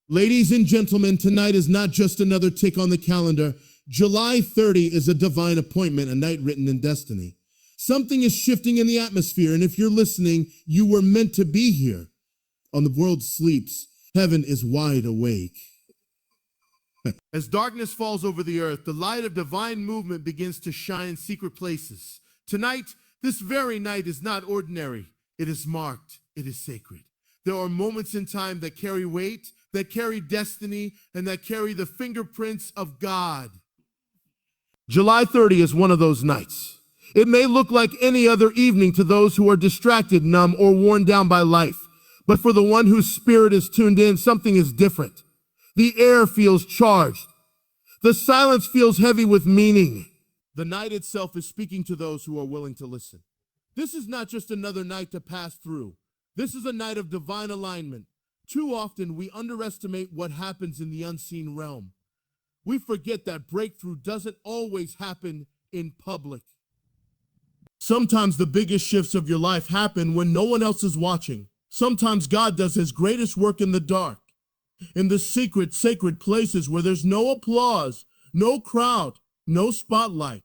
Ladies and gentlemen, tonight is not just another tick on the calendar. July 30 is a divine appointment, a night written in destiny. Something is shifting in the atmosphere, and if you're listening, you were meant to be here. On the world sleeps, heaven is wide awake. As darkness falls over the earth, the light of divine movement begins to shine in secret places. Tonight, this very night is not ordinary. It is marked. It is sacred. There are moments in time that carry weight, that carry destiny, and that carry the fingerprints of God. July 30 is one of those nights. It may look like any other evening to those who are distracted, numb, or worn down by life. But for the one whose spirit is tuned in, something is different. The air feels charged. The silence feels heavy with meaning. The night itself is speaking to those who are willing to listen. This is not just another night to pass through. This is a night of divine alignment. Too often we underestimate what happens in the unseen realm. We forget that breakthrough doesn't always happen in public. Sometimes the biggest shifts of your life happen when no one else is watching. Sometimes God does his greatest work in the dark, in the secret, sacred places where there's no applause, no crowd, no spotlight.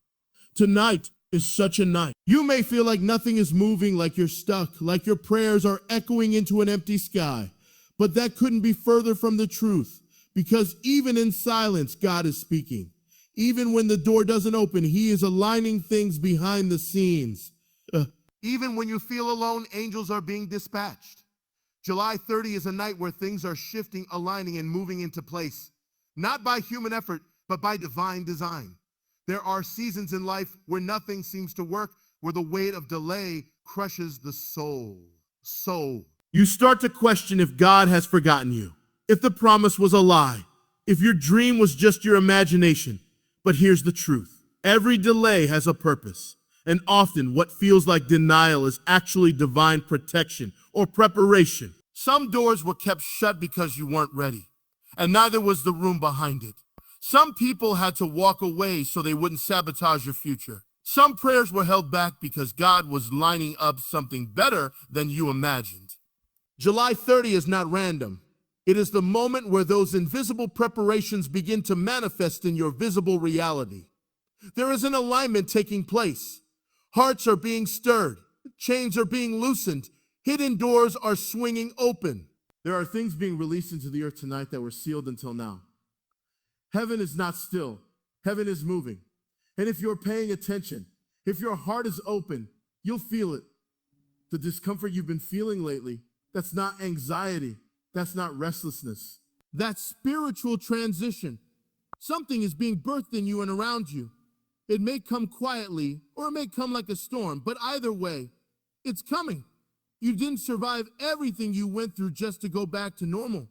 Tonight is such a night. You may feel like nothing is moving, like you're stuck, like your prayers are echoing into an empty sky. But that couldn't be further from the truth, because even in silence, God is speaking. Even when the door doesn't open, he is aligning things behind the scenes. Even when you feel alone, angels are being dispatched. July 30 is a night where things are shifting, aligning, and moving into place. Not by human effort, but by divine design. There are seasons in life where nothing seems to work, where the weight of delay crushes the soul. You start to question if God has forgotten you, if the promise was a lie, if your dream was just your imagination. But here's the truth. Every delay has a purpose, and often what feels like denial is actually divine protection or preparation. Some doors were kept shut because you weren't ready, and neither was the room behind it. Some people had to walk away so they wouldn't sabotage your future. Some prayers were held back because God was lining up something better than you imagined. July 30 is not random. It is the moment where those invisible preparations begin to manifest in your visible reality. There is an alignment taking place. Hearts are being stirred. Chains are being loosened. Hidden doors are swinging open. There are things being released into the earth tonight that were sealed until now. Heaven is not still. Heaven is moving. And if you're paying attention, if your heart is open, you'll feel it. The discomfort you've been feeling lately, that's not anxiety. That's not restlessness. That's spiritual transition. Something is being birthed in you and around you. It may come quietly or it may come like a storm, but either way, it's coming. You didn't survive everything you went through just to go back to normal.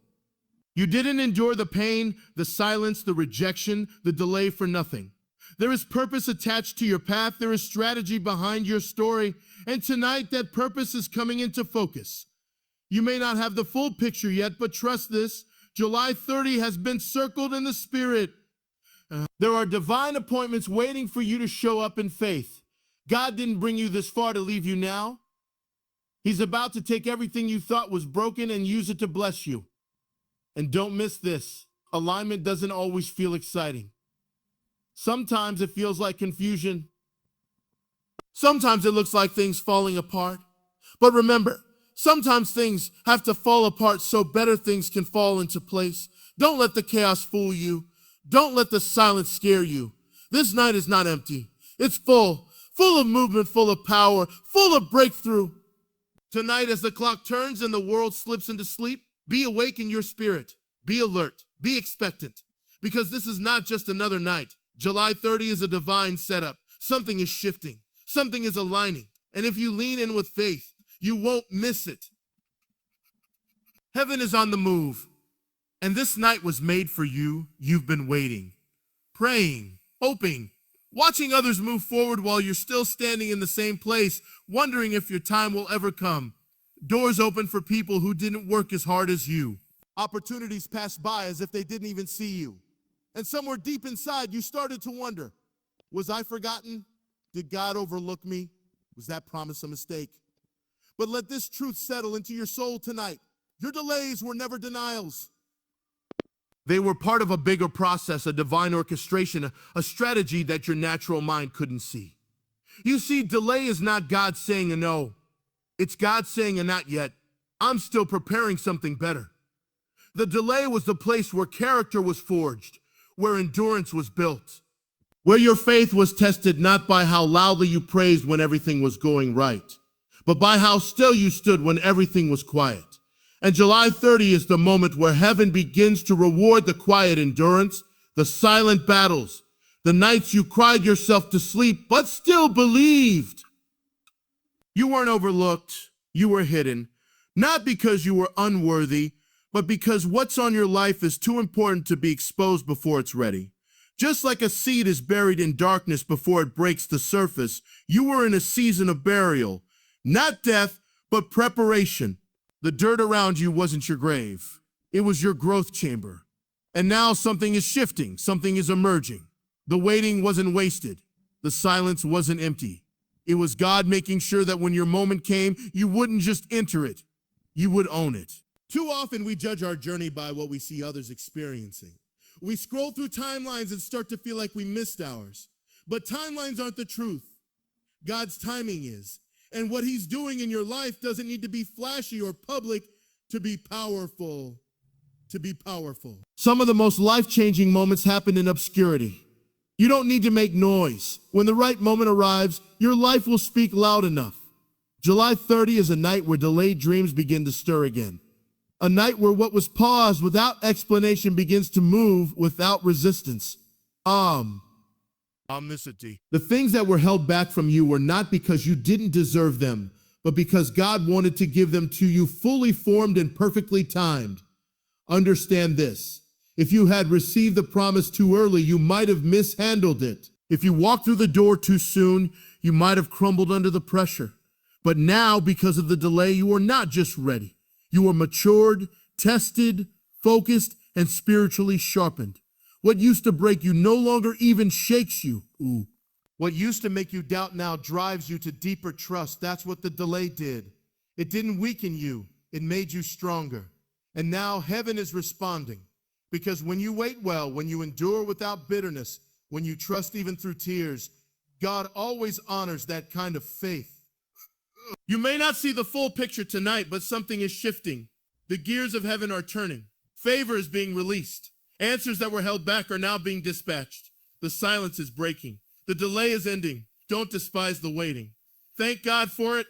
You didn't endure the pain, the silence, the rejection, the delay for nothing. There is purpose attached to your path. There is strategy behind your story. And tonight, that purpose is coming into focus. You may not have the full picture yet, but trust this, July 30 has been circled in the spirit. There are divine appointments waiting for you to show up in faith. God didn't bring you this far to leave you now. He's about to take everything you thought was broken and use it to bless you. And don't miss this, alignment doesn't always feel exciting. Sometimes it feels like confusion. Sometimes it looks like things falling apart. But remember, sometimes things have to fall apart so better things can fall into place. Don't let the chaos fool you. Don't let the silence scare you. This night is not empty. It's full of movement, full of power, full of breakthrough. Tonight, as the clock turns and the world slips into sleep, be awake in your spirit. Be alert. Be expectant. Because this is not just another night. July 30 is a divine setup. Something is shifting. Something is aligning. And if you lean in with faith, you won't miss it. Heaven is on the move. And this night was made for you. You've been waiting, praying, hoping, watching others move forward while you're still standing in the same place, wondering if your time will ever come. Doors open for people who didn't work as hard as you. Opportunities pass by as if they didn't even see you. And somewhere deep inside, you started to wonder, was I forgotten? Did God overlook me? Was that promise a mistake? But let this truth settle into your soul tonight. Your delays were never denials. They were part of a bigger process, a divine orchestration, a strategy that your natural mind couldn't see. You see, delay is not God saying a no. It's God saying a not yet. I'm still preparing something better. The delay was the place where character was forged, where endurance was built, where your faith was tested not by how loudly you praised when everything was going right, but by how still you stood when everything was quiet. And July 30 is the moment where heaven begins to reward the quiet endurance, the silent battles, the nights you cried yourself to sleep but still believed. You weren't overlooked, you were hidden, not because you were unworthy, but because what's on your life is too important to be exposed before it's ready. Just like a seed is buried in darkness before it breaks the surface, you were in a season of burial, not death, but preparation. The dirt around you wasn't your grave. It was your growth chamber. And now something is shifting, something is emerging. The waiting wasn't wasted. The silence wasn't empty. It was God making sure that when your moment came, you wouldn't just enter it, you would own it. Too often we judge our journey by what we see others experiencing. We scroll through timelines and start to feel like we missed ours. But timelines aren't the truth. God's timing is. And what he's doing in your life doesn't need to be flashy or public to be powerful. Some of the most life-changing moments happen in obscurity. You don't need to make noise. When the right moment arrives, your life will speak loud enough. July 30 is a night where delayed dreams begin to stir again. A night where what was paused without explanation begins to move without resistance. Omnicity. The things that were held back from you were not because you didn't deserve them, but because God wanted to give them to you fully formed and perfectly timed. Understand this. If you had received the promise too early, you might have mishandled it. If you walked through the door too soon, you might have crumbled under the pressure. But now, because of the delay, you are not just ready. You are matured, tested, focused, and spiritually sharpened. What used to break you no longer even shakes you. What used to make you doubt now drives you to deeper trust. That's what the delay did. It didn't weaken you. It made you stronger. And now heaven is responding. Because when you wait well, when you endure without bitterness, when you trust even through tears, God always honors that kind of faith. You may not see the full picture tonight, but something is shifting. The gears of heaven are turning. Favor is being released. Answers that were held back are now being dispatched. The silence is breaking. The delay is ending. Don't despise the waiting. Thank God for it.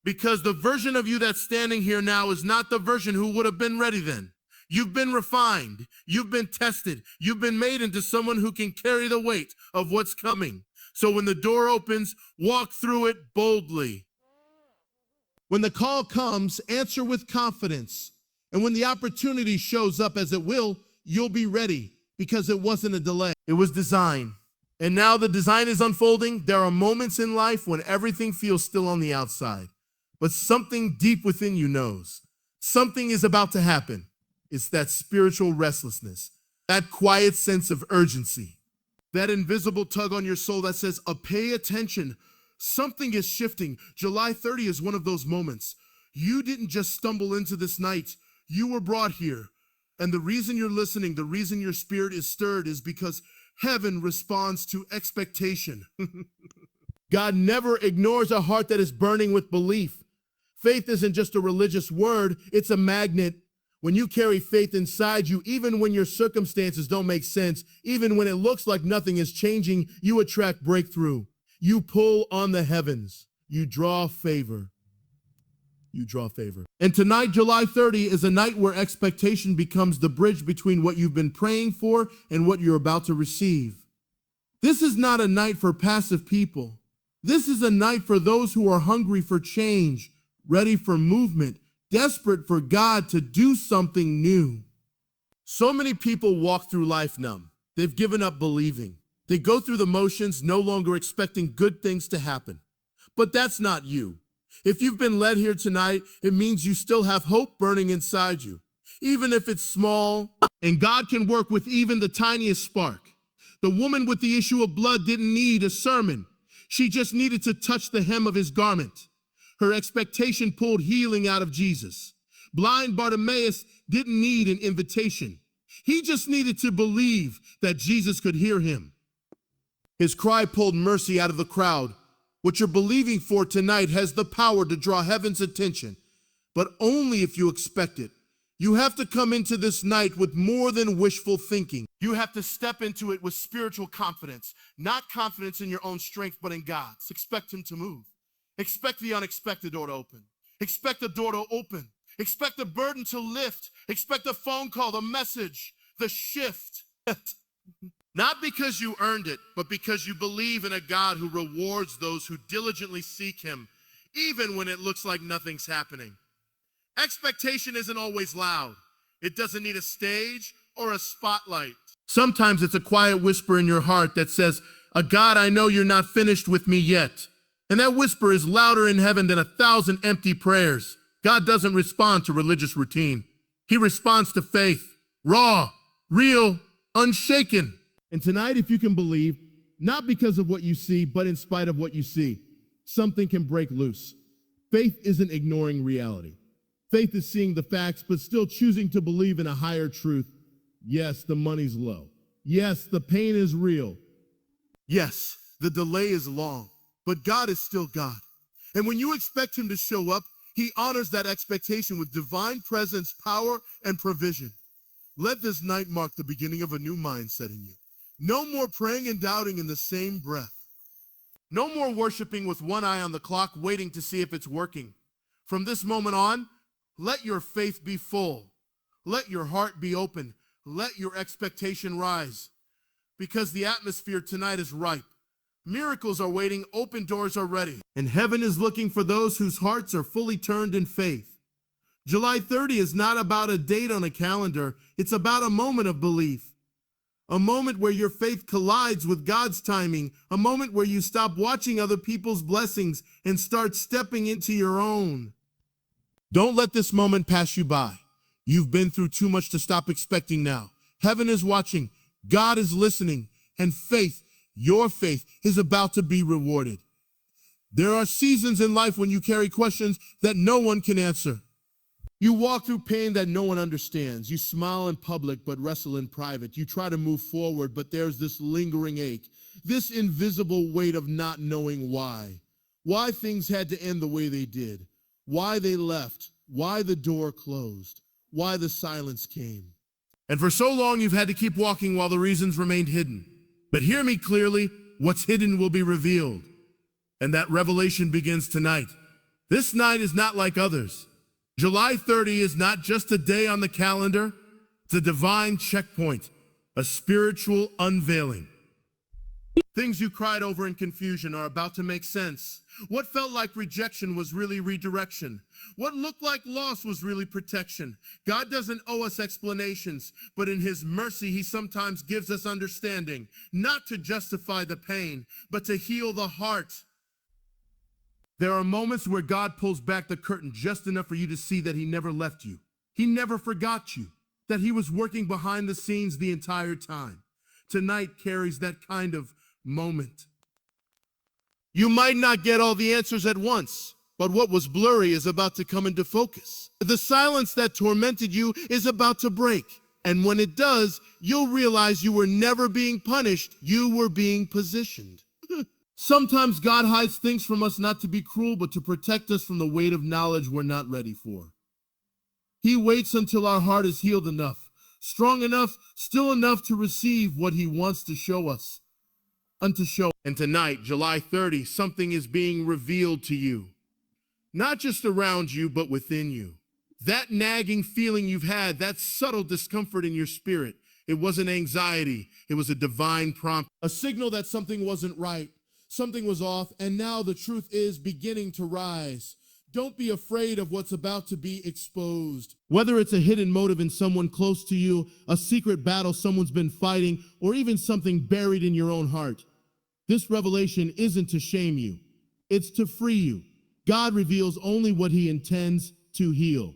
Because the version of you that's standing here now is not the version who would have been ready then. You've been refined. You've been tested. You've been made into someone who can carry the weight of what's coming. So when the door opens, walk through it boldly. When the call comes, answer with confidence. And when the opportunity shows up, as it will, you'll be ready, because it wasn't a delay. It was design. And now the design is unfolding. There are moments in life when everything feels still on the outside, but something deep within you knows. Something is about to happen. It's that spiritual restlessness, that quiet sense of urgency, that invisible tug on your soul that says, pay attention. Something is shifting. July 30 is one of those moments. You didn't just stumble into this night. You were brought here. And the reason you're listening, the reason your spirit is stirred is because heaven responds to expectation. God never ignores a heart that is burning with belief. Faith isn't just a religious word, it's a magnet. When you carry faith inside you, even when your circumstances don't make sense, even when it looks like nothing is changing, you attract breakthrough. You pull on the heavens. You draw favor. And tonight, July 30, is a night where expectation becomes the bridge between what you've been praying for and what you're about to receive. This is not a night for passive people. This is a night for those who are hungry for change, ready for movement, desperate for God to do something new. So many people walk through life numb. They've given up believing. They go through the motions, no longer expecting good things to happen. But that's not you. If you've been led here tonight, it means you still have hope burning inside you, even if it's small, and God can work with even the tiniest spark. The woman with the issue of blood didn't need a sermon. She just needed to touch the hem of his garment. Her expectation pulled healing out of Jesus. Blind Bartimaeus didn't need an invitation. He just needed to believe that Jesus could hear him. His cry pulled mercy out of the crowd. What you're believing for tonight has the power to draw heaven's attention, but only if you expect it. You have to come into this night with more than wishful thinking. You have to step into it with spiritual confidence, not confidence in your own strength, but in God's. Expect him to move. Expect the unexpected door to open. Expect the door to open. Expect the burden to lift. Expect the phone call, the message, the shift. Not because you earned it, but because you believe in a God who rewards those who diligently seek him, even when it looks like nothing's happening. Expectation isn't always loud. It doesn't need a stage or a spotlight. Sometimes it's a quiet whisper in your heart that says, God, I know you're not finished with me yet. And that whisper is louder in heaven than 1,000 empty prayers. God doesn't respond to religious routine. He responds to faith, raw, real, unshaken. And tonight, if you can believe, not because of what you see, but in spite of what you see, something can break loose. Faith isn't ignoring reality. Faith is seeing the facts, but still choosing to believe in a higher truth. Yes, the money's low. Yes, the pain is real. Yes, the delay is long, but God is still God. And when you expect him to show up, he honors that expectation with divine presence, power, and provision. Let this night mark the beginning of a new mindset in you. No more praying and doubting in the same breath. No more worshiping with one eye on the clock, waiting to see if it's working. From this moment on, let your faith be full. Let your heart be open. Let your expectation rise. Because the atmosphere tonight is ripe. Miracles are waiting, open doors are ready. And heaven is looking for those whose hearts are fully turned in faith. July 30 is not about a date on a calendar. It's about a moment of belief. A moment where your faith collides with God's timing. A moment where you stop watching other people's blessings and start stepping into your own. Don't let this moment pass you by. You've been through too much to stop expecting now. Heaven is watching. God is listening. And faith, your faith, is about to be rewarded. There are seasons in life when you carry questions that no one can answer. You walk through pain that no one understands. You smile in public but wrestle in private. You try to move forward, but there's this lingering ache, this invisible weight of not knowing why things had to end the way they did, why they left, why the door closed, why the silence came. And for so long you've had to keep walking while the reasons remained hidden. But hear me clearly, what's hidden will be revealed. And that revelation begins tonight. This night is not like others. July 30 is not just a day on the calendar, it's a divine checkpoint, a spiritual unveiling. Things you cried over in confusion are about to make sense. What felt like rejection was really redirection. What looked like loss was really protection. God doesn't owe us explanations, but in his mercy, he sometimes gives us understanding, not to justify the pain, but to heal the heart. There are moments where God pulls back the curtain just enough for you to see that he never left you. He never forgot you, that he was working behind the scenes the entire time. Tonight carries that kind of moment. You might not get all the answers at once, but what was blurry is about to come into focus. The silence that tormented you is about to break. And when it does, you'll realize you were never being punished, you were being positioned. Sometimes God hides things from us not to be cruel, but to protect us from the weight of knowledge we're not ready for. He waits until our heart is healed enough, strong enough, still enough to receive what he wants to show us. And tonight, July 30, something is being revealed to you. Not just around you, but within you. That nagging feeling you've had, that subtle discomfort in your spirit, it wasn't anxiety, it was a divine prompt, a signal that something wasn't right. Something was off, and now the truth is beginning to rise. Don't be afraid of what's about to be exposed. Whether it's a hidden motive in someone close to you, a secret battle someone's been fighting, or even something buried in your own heart, this revelation isn't to shame you. It's to free you. God reveals only what he intends to heal.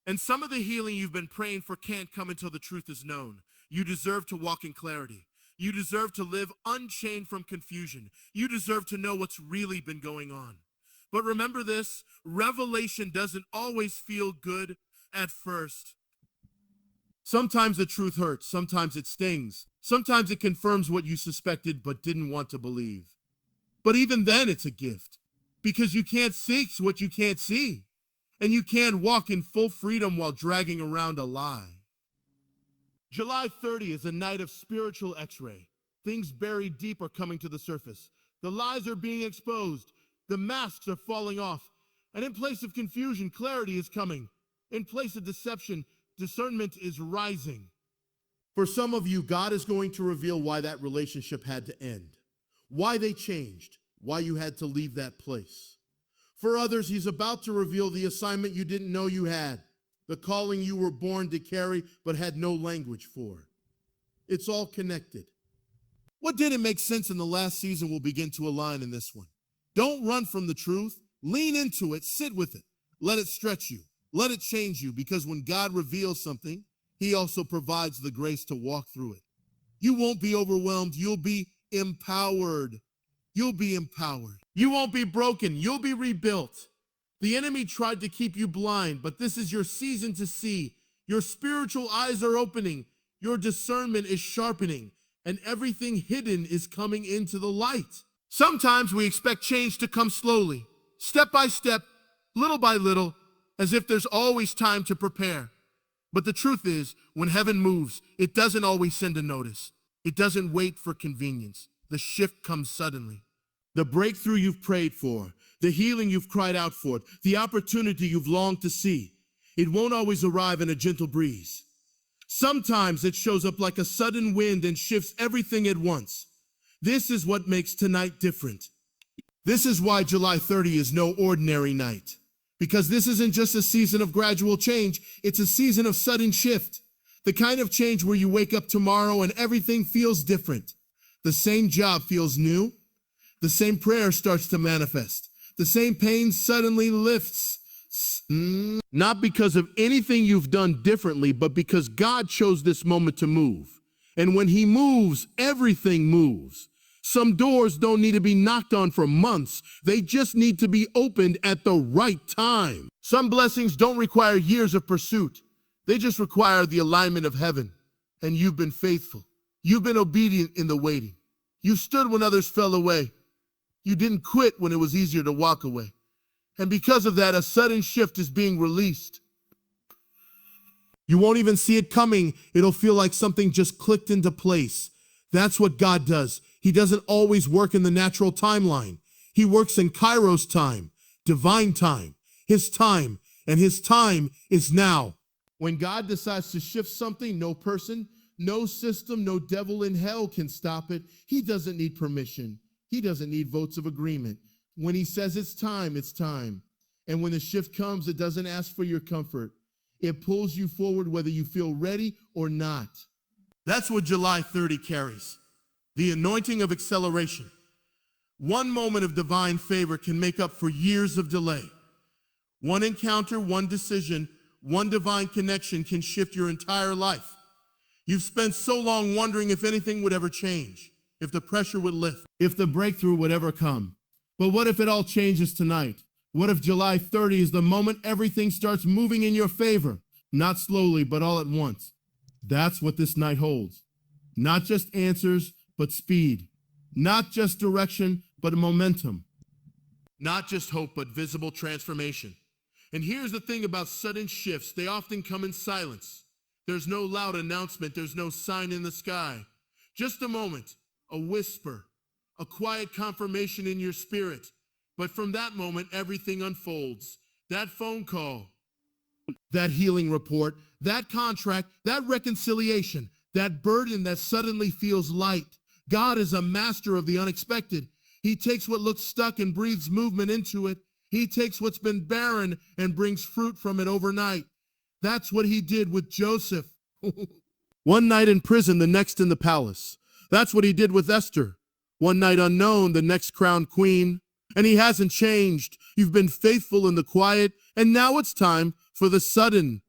And some of the healing you've been praying for can't come until the truth is known. You deserve to walk in clarity. You deserve to live unchained from confusion. You deserve to know what's really been going on. But remember this, revelation doesn't always feel good, at first. Sometimes the truth hurts, sometimes it stings, sometimes it confirms what you suspected but didn't want to believe. But even then, it's a gift, because you can't fix what you can't see, and you can't walk in full freedom while dragging around a lie. July 30 is a night of spiritual x-ray. Things buried deep are coming to the surface. The lies are being exposed. The masks are falling off. And in place of confusion, clarity is coming. In place of deception, discernment is rising. For some of you, God is going to reveal why that relationship had to end, why they changed, why you had to leave that place. For others, he's about to reveal the assignment you didn't know you had, the calling you were born to carry but had no language for. It's all connected. What didn't make sense in the last season will begin to align in this one. Don't run from the truth. Lean into it. Sit with it. Let it stretch you. Let it change you, because when God reveals something, he also provides the grace to walk through it. You won't be overwhelmed. You'll be empowered. You'll be empowered. You won't be broken. You'll be rebuilt. The enemy tried to keep you blind, but this is your season to see. Your spiritual eyes are opening. Your discernment is sharpening, and everything hidden is coming into the light. Sometimes we expect change to come slowly, step by step, little by little, as if there's always time to prepare. But the truth is, when heaven moves, it doesn't always send a notice. It doesn't wait for convenience. The shift comes suddenly. The breakthrough you've prayed for, the healing you've cried out for, the opportunity you've longed to see, it won't always arrive in a gentle breeze. Sometimes it shows up like a sudden wind and shifts everything at once. This is what makes tonight different. This is why July 30 is no ordinary night. Because this isn't just a season of gradual change, it's a season of sudden shift. The kind of change where you wake up tomorrow and everything feels different. The same job feels new. The same prayer starts to manifest. The same pain suddenly lifts. Not because of anything you've done differently, but because God chose this moment to move. And when he moves, everything moves. Some doors don't need to be knocked on for months. They just need to be opened at the right time. Some blessings don't require years of pursuit. They just require the alignment of heaven. And you've been faithful. You've been obedient in the waiting. You stood when others fell away. You didn't quit when it was easier to walk away. And because of that, a sudden shift is being released. You won't even see it coming. It'll feel like something just clicked into place. That's what God does. He doesn't always work in the natural timeline. He works in Kairos time, divine time, his time, and his time is now. When God decides to shift something, no person, no system, no devil in hell can stop it. He doesn't need permission. He doesn't need votes of agreement. When he says it's time, it's time. And when the shift comes, it doesn't ask for your comfort. It pulls you forward whether you feel ready or not. That's what July 30 carries. The anointing of acceleration. One moment of divine favor can make up for years of delay. One encounter, one decision, one divine connection can shift your entire life. You've spent so long wondering if anything would ever change, if the pressure would lift, if the breakthrough would ever come. But what if it all changes tonight? What if July 30 is the moment everything starts moving in your favor? Not slowly, but all at once. That's what this night holds. Not just answers, but speed. Not just direction, but momentum. Not just hope, but visible transformation. And here's the thing about sudden shifts. They often come in silence. There's no loud announcement. There's no sign in the sky. Just a moment, a whisper, a quiet confirmation in your spirit. But from that moment, everything unfolds. That phone call, that healing report, that contract, that reconciliation, that burden that suddenly feels light. God is a master of the unexpected. He takes what looks stuck and breathes movement into it. He takes what's been barren and brings fruit from it overnight. That's what he did with Joseph. One night in prison, the next in the palace. That's what he did with Esther. One night unknown, the next crowned queen. And he hasn't changed. You've been faithful in the quiet, and now it's time for the sudden.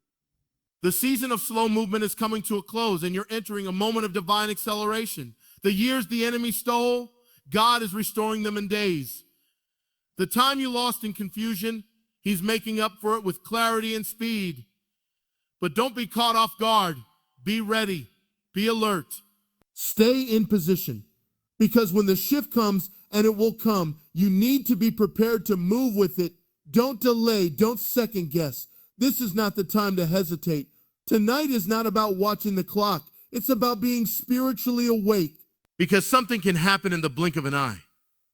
The season of slow movement is coming to a close, and you're entering a moment of divine acceleration. The years the enemy stole, God is restoring them in days. The time you lost in confusion, he's making up for it with clarity and speed. But don't be caught off guard. Be ready. Be alert. Stay in position. Because when the shift comes, and it will come, you need to be prepared to move with it. Don't delay. Don't second guess. This is not the time to hesitate. Tonight is not about watching the clock. It's about being spiritually awake. Because something can happen in the blink of an eye.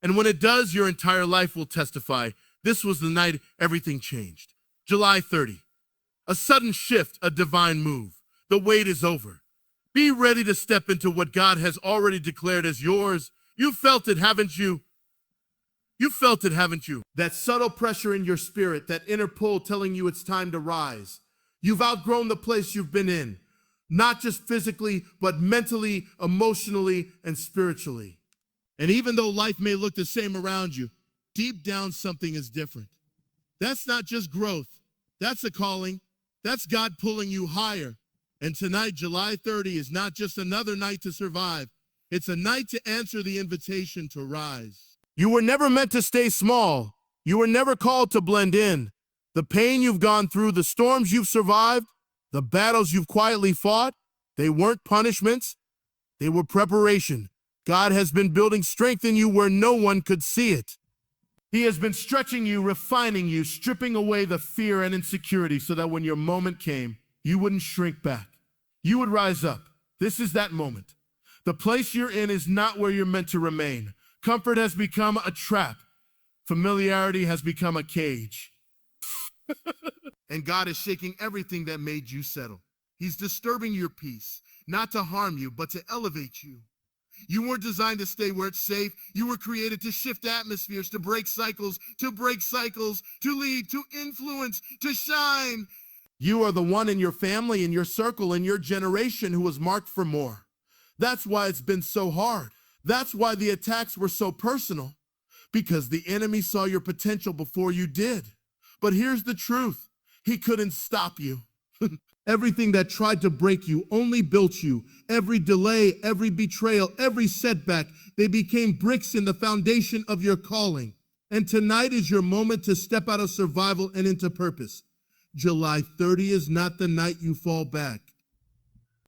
And when it does, your entire life will testify. This was the night everything changed. July 30. A sudden shift, a divine move. The wait is over. Be ready to step into what God has already declared as yours. You felt it, haven't you? You felt it, haven't you? That subtle pressure in your spirit, that inner pull telling you it's time to rise. You've outgrown the place you've been in, not just physically, but mentally, emotionally, and spiritually. And even though life may look the same around you, deep down something is different. That's not just growth. That's a calling. That's God pulling you higher. And tonight, July 30, is not just another night to survive. It's a night to answer the invitation to rise. You were never meant to stay small. You were never called to blend in. The pain you've gone through, the storms you've survived, the battles you've quietly fought, they weren't punishments. They were preparation. God has been building strength in you where no one could see it. He has been stretching you, refining you, stripping away the fear and insecurity so that when your moment came, you wouldn't shrink back. You would rise up. This is that moment. The place you're in is not where you're meant to remain. Comfort has become a trap. Familiarity has become a cage. And God is shaking everything that made you settle. He's disturbing your peace, not to harm you, but to elevate you. You weren't designed to stay where it's safe. You were created to shift atmospheres, to break cycles, to lead, to influence, to shine. You are the one in your family, in your circle, in your generation who was marked for more. That's why it's been so hard. That's why the attacks were so personal, because the enemy saw your potential before you did. But here's the truth. He couldn't stop you. Everything that tried to break you only built you. Every delay, every betrayal, every setback, they became bricks in the foundation of your calling. And tonight is your moment to step out of survival and into purpose. July 30 is not the night you fall back.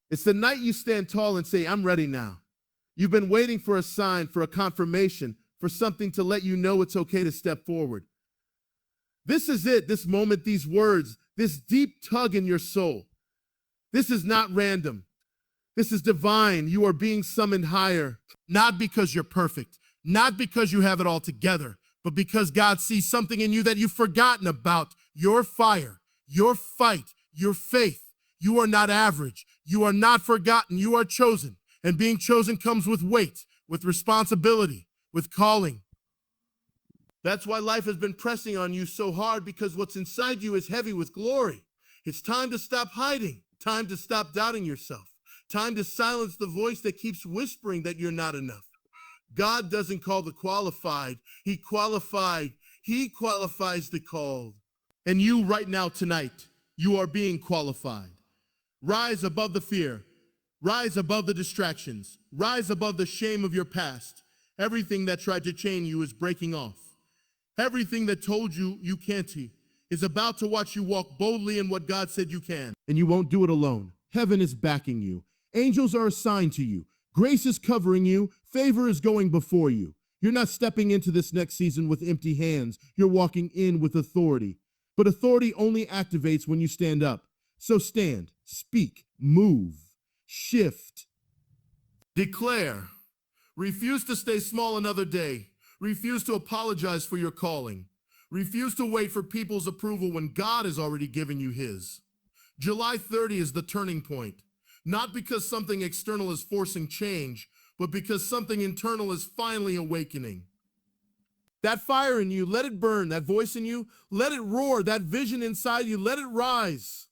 It's the night you stand tall and say, I'm ready now. You've been waiting for a sign, for a confirmation, for something to let you know it's okay to step forward. This is it, this moment, these words, this deep tug in your soul. This is not random. This is divine. You are being summoned higher, not because you're perfect, not because you have it all together, but because God sees something in you that you've forgotten about. Your fire, your fight, your faith. You are not average. You are not forgotten. You are chosen. And being chosen comes with weight, with responsibility, with calling. That's why life has been pressing on you so hard, because what's inside you is heavy with glory. It's time to stop hiding, time to stop doubting yourself, time to silence the voice that keeps whispering that you're not enough. God doesn't call the qualified. He qualifies the called. And you right now tonight, you are being qualified. Rise above the fear. Rise above the distractions. Rise above the shame of your past. Everything that tried to chain you is breaking off. Everything that told you you can't is about to watch you walk boldly in what God said you can. And you won't do it alone. Heaven is backing you. Angels are assigned to you. Grace is covering you. Favor is going before you. You're not stepping into this next season with empty hands. You're walking in with authority. But authority only activates when you stand up. So stand, speak, move, shift. Declare. Refuse to stay small another day. Refuse to apologize for your calling. Refuse to wait for people's approval when God has already given you his. July 30 is the turning point. Not because something external is forcing change, but because something internal is finally awakening. That fire in you, let it burn. That voice in you, let it roar. That vision inside you, let it rise.